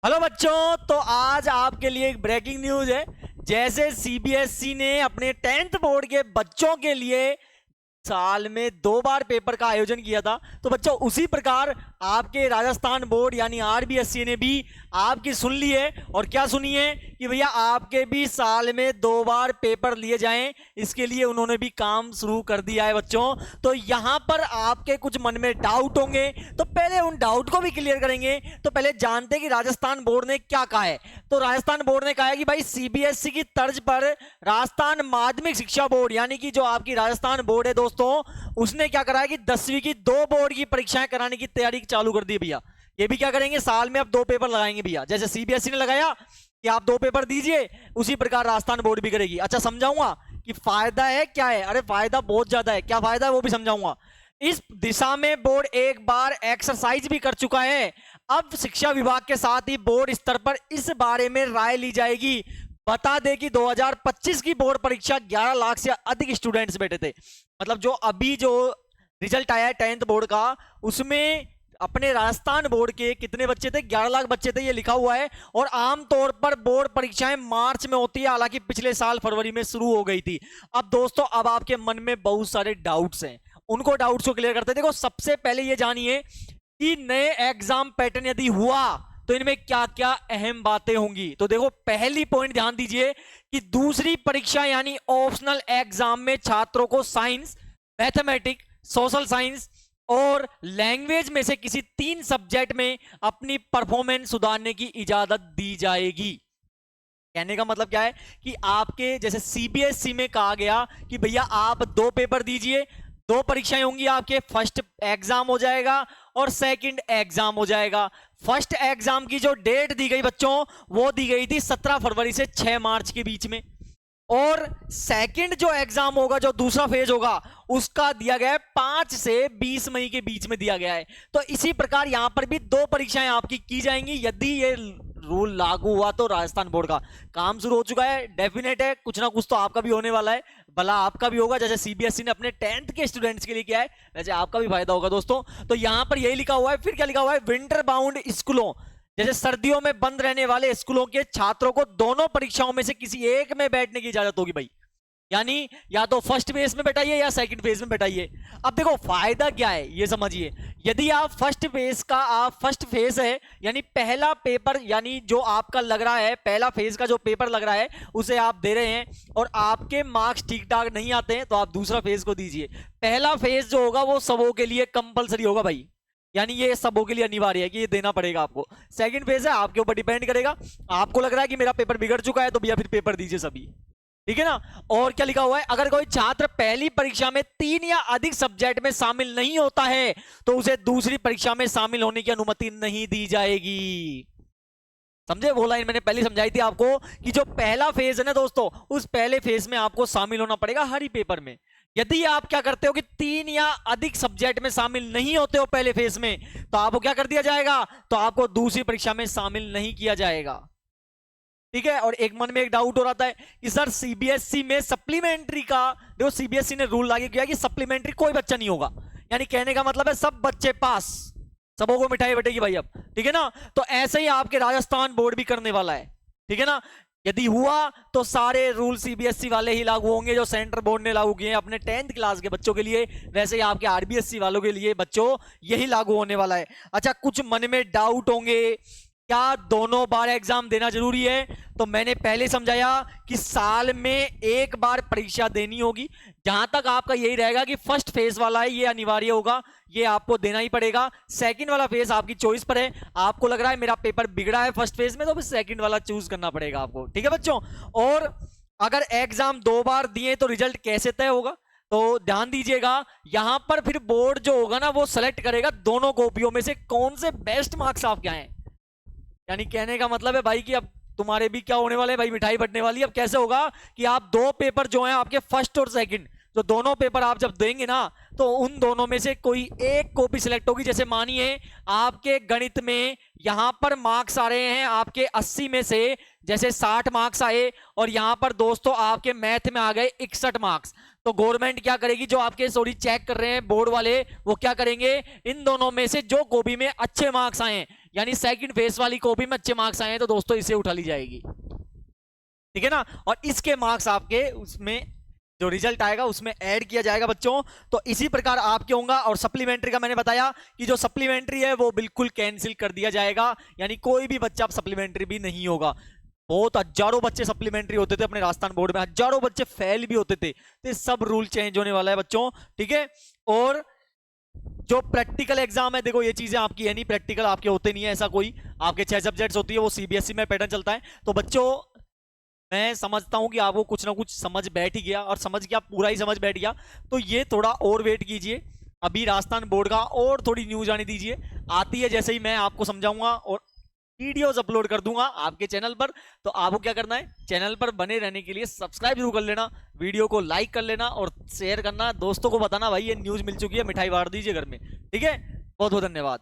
Hello बच्चों, तो आज आपके लिए एक ब्रेकिंग न्यूज है। जैसे सीबीएसई ने अपने 10th बोर्ड के बच्चों के लिए साल में 2 बार पेपर का आयोजन किया था, तो बच्चों उसी प्रकार आपके राजस्थान बोर्ड यानी आरबीएसई ने भी आपकी सुन ली है। और क्या सुनी है कि भैया आपके भी साल में 2 बार पेपर लिए जाएं, इसके लिए उन्होंने भी काम शुरू कर दिया है बच्चों। तो यहां पर आपके कुछ मन में डाउट होंगे, तो पहले उन डाउट को भी क्लियर करेंगे। तो पहले जानते हैं कि राजस्थान बोर्ड ने क्या कहा है। तो राजस्थान बोर्ड ने कहा है कि भाई सीबीएसई की तर्ज पर राजस्थान माध्यमिक शिक्षा बोर्ड यानी कि जो आपकी राजस्थान बोर्ड है दोस्तों, उसने क्या करा है कि 10वीं की 2 बोर्ड की परीक्षाएं कराने की तैयारी चालू कर दी भैया। ये भी क्या करेंगे, साल में अब 2 पेपर लगाएंगे भैया। जैसे सीबीएसई ने लगाया कि आप 2 पेपर दीजिए, उसी प्रकार राजस्थान बोर्ड भी करेगी। अच्छा, समझाऊंगा कि फायदा है क्या है। अरे फायदा बहुत ज्यादा है, क्या फायदा है वो भी समझाऊंगा। इस दिशा में बोर्ड एक बार एक्सरसाइज भी कर चुका है। अब शिक्षा विभाग के साथ ही बोर्ड स्तर पर इस बारे में राय ली जाएगी। बता दें कि 2025 की बोर्ड परीक्षा 11 लाख से अधिक स्टूडेंट्स बैठे थे। मतलब जो अभी जो रिजल्ट आया है 10th बोर्ड का, उसमें अपने राजस्थान बोर्ड के कितने बच्चे थे? 11 लाख बच्चे थे, ये लिखा हुआ है। और आमतौर पर बोर्ड परीक्षाएं मार्च में होती है, हालांकि पिछले साल फरवरी में शुरू हो गई थी। अब दोस्तों, अब आपके मन में बहुत सारे डाउट्स हैं, उनको डाउट्स को क्लियर करते हैं। देखो, सबसे पहले ये जानिए कि नए एग्जाम पैटर्न यदि हुआ तो इनमें क्या क्या अहम बातें होंगी। तो देखो, पहली पॉइंट ध्यान दीजिए कि दूसरी परीक्षा यानी ऑप्शनल एग्जाम में छात्रों को साइंस, मैथमेटिक्स, सोशल साइंस और लैंग्वेज में से किसी 3 सब्जेक्ट में अपनी परफॉर्मेंस सुधारने की इजाजत दी जाएगी। कहने का मतलब क्या है कि आपके जैसे सीबीएसई में कहा गया कि भैया आप 2 पेपर दीजिए, 2 परीक्षाएं होंगी आपके। फर्स्ट एग्जाम हो जाएगा और सेकंड एग्जाम हो जाएगा। फर्स्ट एग्जाम की जो डेट दी गई बच्चों, वो दी गई थी 17 फरवरी से 6 मार्च के बीच में। और सेकंड जो एग्जाम होगा, जो दूसरा फेज होगा, उसका दिया गया है 5 से 20 मई के बीच में दिया गया है। तो इसी प्रकार यहां पर भी 2 परीक्षाएं आपकी की जाएंगी। यदि ये रूल लागू हुआ तो राजस्थान बोर्ड का काम शुरू हो चुका है। डेफिनेट है, कुछ ना कुछ तो आपका भी होने वाला है, भला आपका भी होगा। जैसे सीबीएसई ने अपने 10th के स्टूडेंट्स के लिए किया है, वैसे आपका भी फायदा होगा दोस्तों। तो यहां पर यही लिखा हुआ है। फिर क्या लिखा हुआ है, विंटर बाउंड स्कूलों, जैसे सर्दियों में बंद रहने वाले स्कूलों के छात्रों को दोनों परीक्षाओं में से किसी एक में बैठने की इजाजत होगी भाई। यानी या तो फर्स्ट फेज में बैठाइए या सेकंड फेज में बैठाइए। अब देखो फायदा क्या है ये समझिए। यदि आप फर्स्ट फेज है यानी पहला पेपर, यानी जो आपका लग रहा है, पहला फेज का जो पेपर लग रहा है उसे आप दे रहे हैं और आपके मार्क्स ठीक ठाक नहीं आते हैं, तो आप दूसरा फेज को दीजिए। पहला फेज जो होगा वो सबों के लिए कंपलसरी होगा भाई, यानी ये सबों के लिए अनिवार्य है कि ये देना पड़ेगा आपको। सेकंड फेज है, आपके ऊपर डिपेंड करेगा। आपको लग रहा है कि मेरा पेपर बिगड़ चुका है, तो भैया फिर पेपर दीजिए सभी, ठीक है ना। और क्या लिखा हुआ है, अगर कोई छात्र पहली परीक्षा में 3 या अधिक सब्जेक्ट में शामिल नहीं होता है तो उसे दूसरी परीक्षा में शामिल होने की अनुमति नहीं दी जाएगी। समझे? वो लाइन मैंने पहले समझाई थी आपको कि जो पहला फेज है ना दोस्तों, उस पहले फेज में आपको शामिल होना पड़ेगा हर ही पेपर में। यदि आप क्या करते हो कि 3 या अधिक सब्जेक्ट में शामिल नहीं होते हो पहले फेज में, तो आपको क्या कर दिया जाएगा, तो आपको दूसरी परीक्षा में शामिल नहीं किया जाएगा, ठीक है। और एक मन में एक डाउट हो रहा है कि सर सीबीएसई में सप्लीमेंट्री का, देखो सीबीएसई ने रूल लागू किया कि सप्लीमेंट्री कोई बच्चा नहीं होगा, यानी कहने का मतलब है सब बच्चे पास, सबों को मिठाई बटेगी भाई अब, ठीक है ना। तो ऐसे ही आपके राजस्थान बोर्ड भी करने वाला है, ठीक है ना। यदि हुआ तो सारे रूल सीबीएसई वाले ही लागू होंगे जो सेंट्रल बोर्ड ने लागू किए हैं अपने 10th क्लास के बच्चों के लिए, वैसे ही आपके आरबीएसई वालों के लिए बच्चों यही लागू होने वाला है। अच्छा, कुछ मन में डाउट होंगे, क्या दोनों बार एग्जाम देना जरूरी है? तो मैंने पहले समझाया कि साल में 1 बार परीक्षा देनी होगी। जहां तक आपका यही रहेगा कि फर्स्ट फेज वाला है ये अनिवार्य होगा, ये आपको देना ही पड़ेगा। सेकंड वाला फेज आपकी चॉइस पर है, आपको लग रहा है मेरा पेपर बिगड़ा है फर्स्ट फेज में, तो फिर सेकंड वाला चूज करना पड़ेगा आपको, ठीक है बच्चों। और अगर एग्जाम 2 बार दिए तो रिजल्ट कैसे तय होगा, तो ध्यान दीजिएगा। यहां पर फिर बोर्ड जो होगा ना, वो सेलेक्ट करेगा दोनों कॉपियों में से कौन से बेस्ट मार्क्स आपके आए। यानी कहने का मतलब है भाई कि अब तुम्हारे भी क्या होने वाले भाई, मिठाई बटने वाली। अब कैसे होगा कि आप 2 पेपर जो हैं आपके फर्स्ट और सेकंड, जो दोनों पेपर आप जब देंगे ना, तो उन दोनों में से कोई एक कॉपी सिलेक्ट होगी। जैसे मानिए आपके गणित में यहां पर मार्क्स आ रहे हैं आपके 80 में से जैसे 60 मार्क्स आए, और यहां पर दोस्तों आपके मैथ में आ गए 61 मार्क्स। तो गवर्नमेंट क्या करेगी, जो आपके चेक कर रहे हैं बोर्ड वाले, वो क्या करेंगे, इन दोनों में से जो कॉपी में अच्छे मार्क्स आए यानी सेकंड फेस वाली कॉपी में अच्छे मार्क्स आए हैं तो दोस्तों इसे उठा ली जाएगी, ठीक है ना। और इसके मार्क्स आपके उसमें जो रिजल्ट आएगा उसमें ऐड किया जाएगा बच्चों। तो इसी प्रकार आपके होगा। और सप्लीमेंट्री का मैंने बताया कि जो सप्लीमेंट्री है वो बिल्कुल कैंसिल कर दिया जाएगा, यानी कोई भी बच्चा सप्लीमेंट्री भी नहीं होगा। बहुत हजारों बच्चे सप्लीमेंट्री होते थे अपने राजस्थान बोर्ड में, हजारों बच्चे फेल भी होते थे, तो सब रूल चेंज होने वाला है बच्चों, ठीक है। और जो प्रैक्टिकल एग्जाम है, देखो ये चीजें आपकी है नहीं, प्रैक्टिकल आपके होते नहीं है ऐसा कोई, आपके 6 सब्जेक्ट्स होती है, वो सीबीएसई में पैटर्न चलता है। तो बच्चों मैं समझता हूं कि आपको कुछ ना कुछ समझ बैठ ही गया, और समझ गया पूरा ही समझ बैठ गया। तो ये थोड़ा और वेट कीजिए, अभी राजस्थान बोर्ड का और थोड़ी न्यूज आने दीजिए, आती है जैसे ही मैं आपको समझाऊंगा और वीडियोस अपलोड कर दूंगा आपके चैनल पर। तो आपको क्या करना है, चैनल पर बने रहने के लिए सब्सक्राइब जरूर कर लेना, वीडियो को लाइक कर लेना और शेयर करना, दोस्तों को बताना भाई ये न्यूज मिल चुकी है, मिठाई बांट दीजिए घर में, ठीक है। बहुत बहुत धन्यवाद।